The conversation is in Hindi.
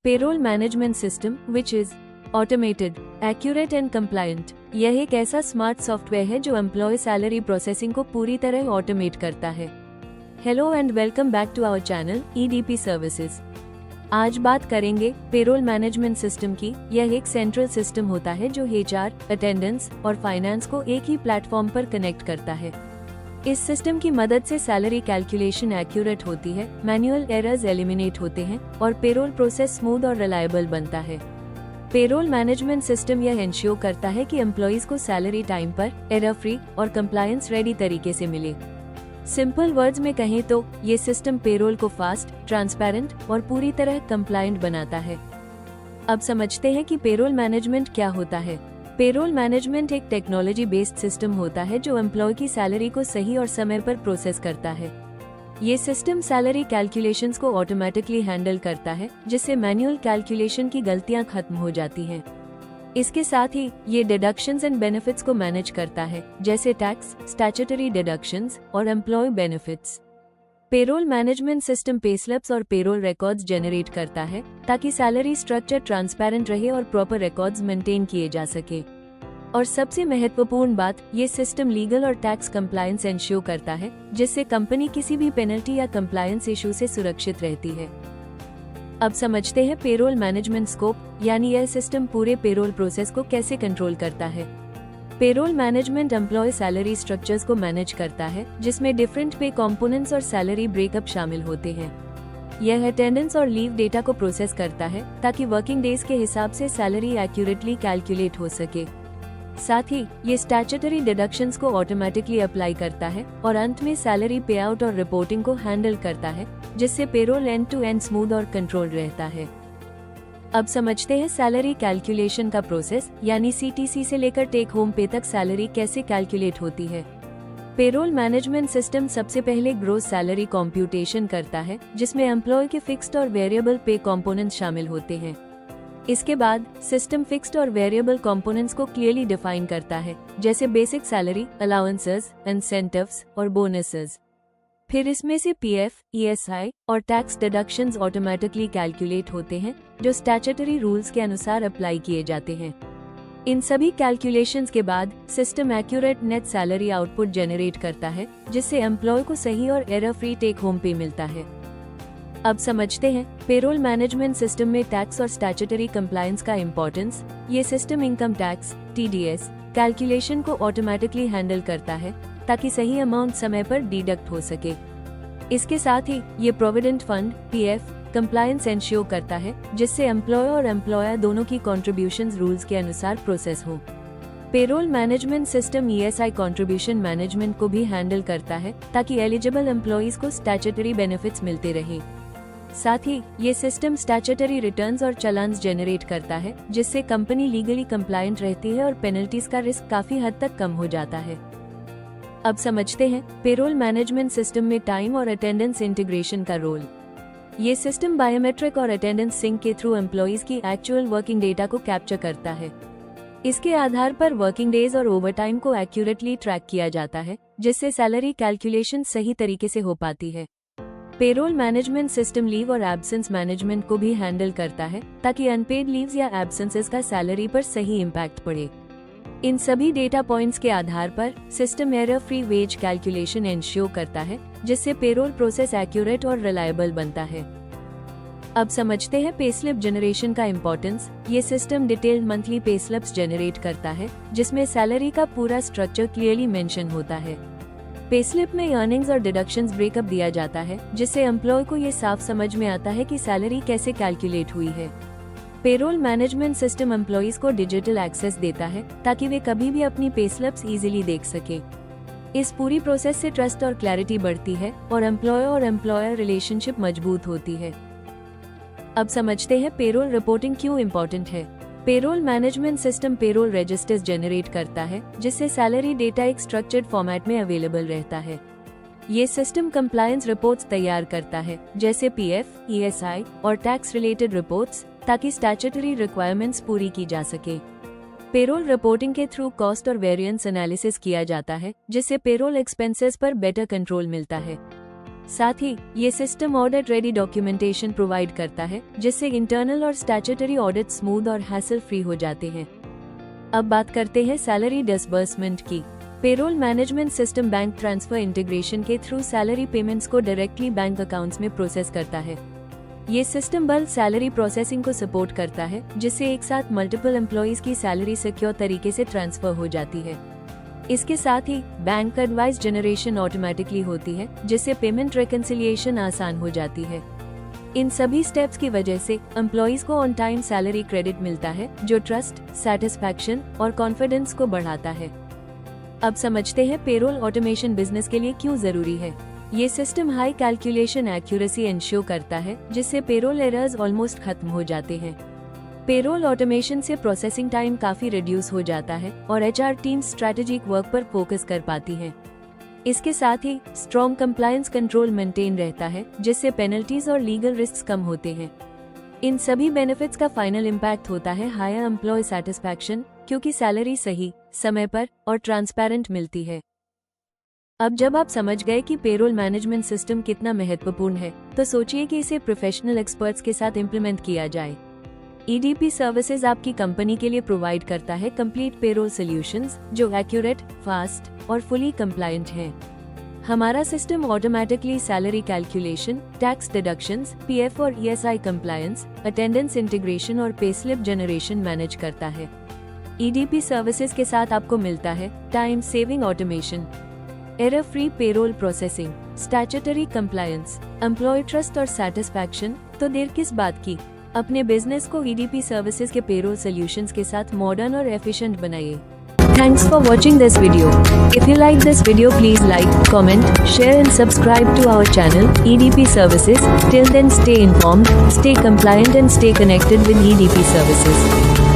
Payroll management system which is automated, accurate and compliant. यह एक ऐसा स्मार्ट सॉफ्टवेयर है जो एम्प्लॉय सैलरी प्रोसेसिंग को पूरी तरह ऑटोमेट करता है। Hello and welcome back to our channel EDP services. आज बात करेंगे पेरोल मैनेजमेंट सिस्टम की। यह एक सेंट्रल सिस्टम होता है जो एचआर, अटेंडेंस और फाइनेंस को एक ही प्लेटफॉर्म पर कनेक्ट करता है। इस सिस्टम की मदद से सैलरी कैलकुलेशन एक्यूरेट होती है, मैनुअल एरर्स एलिमिनेट होते हैं और पेरोल प्रोसेस स्मूथ और रिलायबल बनता है। पेरोल मैनेजमेंट सिस्टम यह इंश्योर करता है कि एम्प्लॉइज को सैलरी टाइम पर, एरर फ्री और कंप्लायंस रेडी तरीके से मिले। सिंपल वर्ड्स में कहें तो ये सिस्टम पेरोल को फास्ट, ट्रांसपेरेंट और पूरी तरह कंप्लायंट बनाता है। अब समझते हैं कि पेरोल मैनेजमेंट क्या होता है। पेरोल मैनेजमेंट एक टेक्नोलॉजी बेस्ड सिस्टम होता है जो एम्प्लॉय की सैलरी को सही और समय पर प्रोसेस करता है। ये सिस्टम सैलरी कैलकुलेशंस को ऑटोमेटिकली हैंडल करता है, जिससे मैनुअल कैलकुलेशन की गलतियां खत्म हो जाती हैं। इसके साथ ही ये डिडक्शंस एंड बेनिफिट्स को मैनेज करता है, जैसे टैक्स, स्टैट्यूटरी डिडक्शंस और employ benefits. Payroll management system payslips और पेरोल रिकॉर्ड्स जनरेट करता है ताकि सैलरी स्ट्रक्चर ट्रांसपेरेंट रहे और प्रॉपर रिकॉर्ड्स मेंटेन किए जा सके। और सबसे महत्वपूर्ण बात, ये सिस्टम लीगल और टैक्स कंप्लायंस इंश्योर करता है, जिससे कंपनी किसी भी पेनल्टी या कंप्लायंस इशू से सुरक्षित रहती है। अब समझते हैं पेरोल मैनेजमेंट स्कोप, यानी यह सिस्टम पूरे पेरोल प्रोसेस को कैसे कंट्रोल करता है। Payroll management employ salary structures को मैनेज करता है, जिसमें डिफरेंट पे कंपोनेंट्स और सैलरी ब्रेकअप शामिल होते हैं। यह अटेंडेंस और लीव डेटा को प्रोसेस करता है ताकि वर्किंग डेज के हिसाब से सैलरी एक्यूरेटली कैलकुलेट हो सके। साथ ही ये स्टैट्यूटरी डिडक्शंस को ऑटोमेटिकली अप्लाई करता है और अंत में सैलरी पे आउट और रिपोर्टिंग को हैंडल करता है, जिससे payroll end to end smooth और कंट्रोल रहता है। अब समझते हैं सैलरी कैलकुलेशन का प्रोसेस, यानी सीटीसी से लेकर टेक होम पे तक सैलरी कैसे कैलकुलेट होती है। पेरोल मैनेजमेंट सिस्टम सबसे पहले ग्रोस सैलरी कॉम्प्यूटेशन करता है, जिसमें एम्प्लॉय के फिक्स्ड और वेरिएबल पे कंपोनेंट्स शामिल होते हैं। इसके बाद सिस्टम फिक्स्ड और वेरिएबल कंपोनेंट्स को क्लियरली डिफाइन करता है, जैसे बेसिक सैलरी, अलाउंसेस, इंसेंटिव्स और बोनसेस। फिर इसमें से पीएफ, ईएसआई और टैक्स डिडक्शंस ऑटोमेटिकली कैलकुलेट होते हैं, जो स्टैट्यूटरी रूल्स के अनुसार अप्लाई किए जाते हैं। इन सभी कैलकुलेशंस के बाद system accurate net salary output generate करता है, जिससे एम्प्लॉय को सही और एरर फ्री टेक होम पे मिलता है। अब समझते हैं पेरोल मैनेजमेंट सिस्टम में टैक्स और स्टैट्यूटरी कंप्लायंस का इम्पोर्टेंस। ये system income tax, TDS calculation को ऑटोमेटिकली हैंडल करता है ताकि सही अमाउंट समय पर डिडक्ट हो सके। इसके साथ ही ये provident fund, PF compliance ensure करता है, जिससे एम्प्लॉय और एम्प्लॉयर दोनों की कॉन्ट्रीब्यूशंस रूल्स के अनुसार प्रोसेस हो। Payroll management system ESI contribution management को भी हैंडल करता है ताकि एलिजिबल एम्प्लॉइज को स्टैट्यूटरी बेनिफिट्स मिलते रहे। साथ ही ये सिस्टम स्टैट्यूटरी रिटर्न्स और चालान्स जनरेट करता है, जिससे कंपनी लीगली कंप्लायंट रहती है और पेनल्टीज का रिस्क काफी हद तक कम हो जाता है। अब समझते हैं पेरोल मैनेजमेंट सिस्टम में टाइम और अटेंडेंस इंटीग्रेशन का रोल। ये सिस्टम बायोमेट्रिक और अटेंडेंस सिंक के थ्रू एम्प्लॉइज की एक्चुअल वर्किंग डेटा को कैप्चर करता है। इसके आधार पर वर्किंग डेज और ओवरटाइम को एक्यूरेटली ट्रैक किया जाता है, जिससे सैलरी कैलकुलेशन सही तरीके से हो पाती है। पेरोल मैनेजमेंट सिस्टम लीव और एब्सेंस मैनेजमेंट को भी हैंडल करता है ताकि अनपेड लीव्स या एब्सेंसेस का सैलरी पर सही इम्पैक्ट पड़े। इन सभी डेटा पॉइंट्स के आधार पर system error free wage calculation ensure करता है, जिससे पेरोल प्रोसेस एक्यूरेट और रिलायबल बनता है। अब समझते हैं पेस्लिप जनरेशन का इम्पोर्टेंस। ये system detailed monthly payslips generate करता है, जिसमें सैलरी का पूरा स्ट्रक्चर क्लियरली मेंशन होता है। पेस्लिप में अर्निंग्स और डिडक्शंस ब्रेकअप दिया जाता है, जिससे एम्प्लॉय को ये साफ समझ में आता है कि सैलरी कैसे कैलकुलेट हुई है। पेरोल मैनेजमेंट सिस्टम एम्प्लॉइज को डिजिटल एक्सेस देता है ताकि वे कभी भी अपनी पेस्लिप्स इजीली देख सके। इस पूरी प्रोसेस से ट्रस्ट और क्लैरिटी बढ़ती है और एम्प्लॉय और एम्प्लॉयर रिलेशनशिप मजबूत होती है। अब समझते हैं पेरोल रिपोर्टिंग क्यों इम्पोर्टेंट है। Payroll management system payroll registers generate करता है, जिससे सैलरी डेटा एक स्ट्रक्चर्ड फॉर्मेट में अवेलेबल रहता है। ये सिस्टम कंप्लायंस रिपोर्ट्स तैयार करता है, जैसे पीएफ, ईएसआई और टैक्स रिलेटेड रिपोर्ट्स, ताकि स्टैट्यूटरी रिक्वायरमेंट्स पूरी की जा सके। पेरोल रिपोर्टिंग के थ्रू कॉस्ट और वेरिएंस एनालिसिस किया जाता है, जिससे पेरोल एक्सपेंसेस पर बेटर कंट्रोल मिलता है। साथ ही ये system audit ready documentation provide करता है, जिससे इंटरनल और स्टैट्यूटरी ऑडिट स्मूथ और हैसल फ्री हो जाते हैं। अब बात करते हैं सैलरी डिसबर्समेंट की। Payroll management system bank transfer integration के थ्रू सैलरी पेमेंट्स को डायरेक्टली बैंक अकाउंट्स में प्रोसेस करता है। ये सिस्टम बल्क सैलरी प्रोसेसिंग को सपोर्ट करता है, जिससे एक साथ मल्टीपल एम्प्लॉइज की सैलरी सिक्योर तरीके से ट्रांसफर हो जाती है। इसके साथ ही बैंक एडवाइस जनरेशन ऑटोमेटिकली होती है, जिससे पेमेंट रिकंसिलिएशन आसान हो जाती है। इन सभी स्टेप्स की वजह से एम्प्लॉइज को ऑन टाइम सैलरी क्रेडिट मिलता है, जो ट्रस्ट, सेटिस्फैक्शन और कॉन्फिडेंस को बढ़ाता है। अब समझते हैं पेरोल ऑटोमेशन बिजनेस के लिए क्यों जरूरी है। ये system high calculation accuracy ensure करता है, जिससे पेरोल एरर्स ऑलमोस्ट खत्म हो जाते हैं। पेरोल ऑटोमेशन से प्रोसेसिंग टाइम काफी रिड्यूस हो जाता है और एचआर टीम स्ट्रेटेजिक वर्क पर फोकस कर पाती है। इसके साथ ही स्ट्रॉन्ग कंप्लायंस कंट्रोल मेंटेन रहता है, जिससे पेनल्टीज और लीगल रिस्क कम होते हैं। इन सभी बेनिफिट्स का फाइनल इम्पैक्ट होता है हायर एम्प्लॉय सेटिस्फैक्शन, क्योंकि सैलरी सही, समय पर और ट्रांसपेरेंट मिलती है। अब जब आप समझ गए कि पेरोल मैनेजमेंट सिस्टम कितना महत्वपूर्ण है, तो सोचिए कि इसे प्रोफेशनल एक्सपर्ट्स के साथ इम्प्लीमेंट किया जाए। ईडीपी सर्विसेज आपकी कंपनी के लिए प्रोवाइड करता है कंप्लीट पेरोल सॉल्यूशंस, जो एक्यूरेट, फास्ट और फुली कंप्लायंट हैं। हमारा system automatically salary calculation, tax deductions, PF और ईएसआई कंप्लायंस, अटेंडेंस इंटीग्रेशन और पेस्लिप जनरेशन मैनेज करता है। ईडीपी सर्विसेज के साथ आपको मिलता है time saving automation, error free payroll processing, statutory compliance, employ trust और सेटिस्फैक्शन। तो देर किस बात की, अपने बिजनेस को ईडीपी सर्विसेज के पेरोल सॉल्यूशंस के साथ मॉडर्न और एफिशिएंट बनाइए। Thanks for watching this video. If you like this video, please like, comment, share and subscribe to our channel, EDP Services. Till then, stay informed, stay compliant and stay connected with EDP Services.